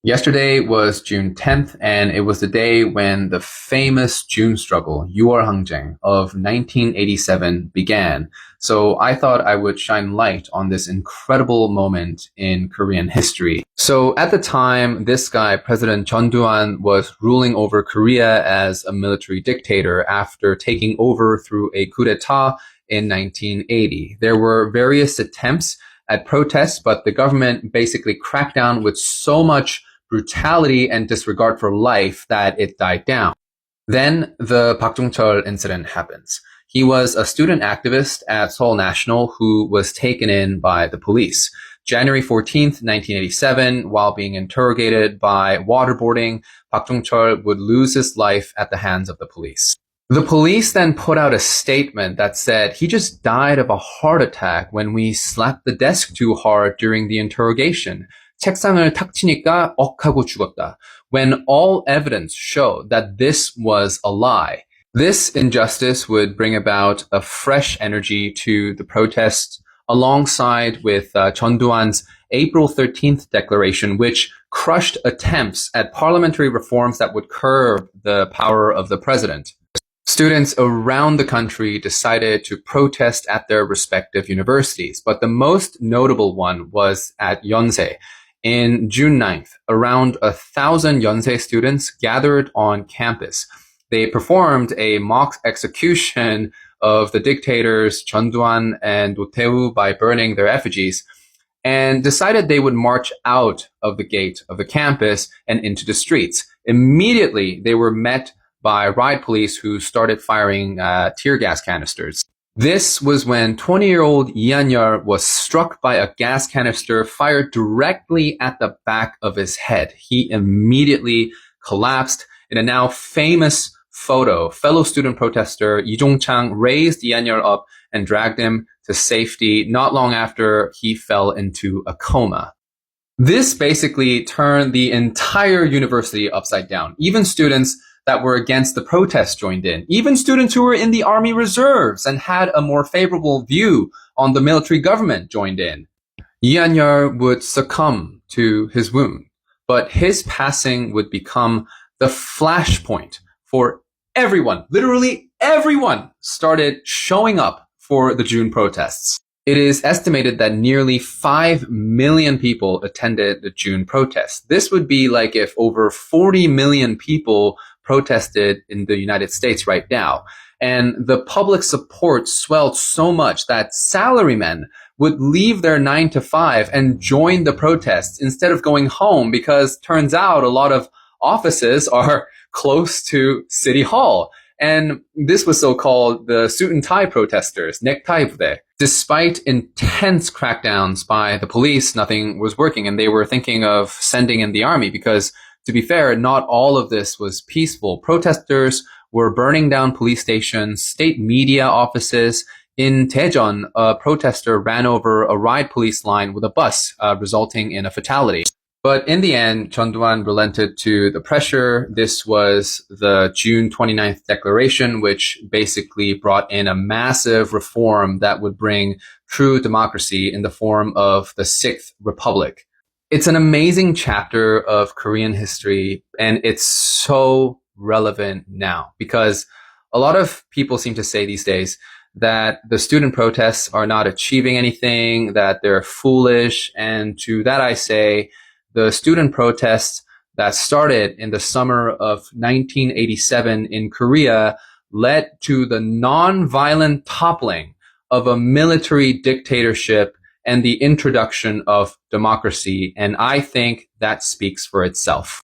Yesterday was June 10th, and it was the day when the famous June struggle, 6월 항쟁, of 1987 began. So I thought I would shine light on this incredible moment in Korean history. So at the time, this guy, President Chun Doo-hwan, was ruling over Korea as a military dictator after taking over through a coup d'etat in 1980. There were various attempts at protests, but the government basically cracked down with so much brutality and disregard for life that it died down. Then the Park Jong-chul incident happens. He was a student activist at Seoul National who was taken in by the police. January 14th, 1987, while being interrogated by waterboarding, Park Jong-chul would lose his life at the hands of the police. The police then put out a statement that said he just died of a heart attack when we slapped the desk too hard during the interrogation. 책상을 탁 치니까 억하고 죽었다. When all evidence showed that this was a lie. This injustice would bring about a fresh energy to the protests alongside with Chun Doo-hwan's April 13th declaration, which crushed attempts at parliamentary reforms that would curb the power of the president. Students around the country decided to protest at their respective universities, but the most notable one was at Yonsei. In June 9th, around 1,000 Yonsei students gathered on campus. They performed a mock execution of the dictators Chun Doo-hwan and Do Tae-woo by burning their effigies, and decided they would march out of the gate of the campus and into the streets. Immediately, they were met by riot police who started firing tear gas canisters. This was when 20-year-old Lee Han-yeol was struck by a gas canister fired directly at the back of his head. He immediately collapsed. In a now famous photo, fellow student protester Lee Jong-chang raised Lee Han-yeol up and dragged him to safety not long after he fell into a coma. This basically turned the entire university upside down. Even students that were against the protest joined in. Even students who were in the Army Reserves and had a more favorable view on the military government joined in. Lee Han-yeol would succumb to his wound, but his passing would become the flashpoint for everyone. Literally everyone started showing up for the June protests. It is estimated that nearly 5 million people attended the June protests. This would be like if over 40 million people protested in the United States right now. And the public support swelled so much that salarymen would leave their 9 to 5 and join the protests instead of going home, because turns out a lot of offices are close to City Hall. And this was so-called the suit and tie protesters, necktie 부대. Despite intense crackdowns by the police, nothing was working, and they were thinking of sending in the army because, to be fair, not all of this was peaceful. Protesters were burning down police stations, state media offices. In Daejeon, a protester ran over a riot police line with a bus, resulting in a fatality. But in the end, Chun Doo-hwan relented to the pressure. This was the June 29th declaration, which basically brought in a massive reform that would bring true democracy in the form of the Sixth Republic. It's an amazing chapter of Korean history, and it's so relevant now because a lot of people seem to say these days that the student protests are not achieving anything, that they're foolish. And to that I say, the student protests that started in the summer of 1987 in Korea led to the non-violent toppling of a military dictatorship and the introduction of democracy. And I think that speaks for itself.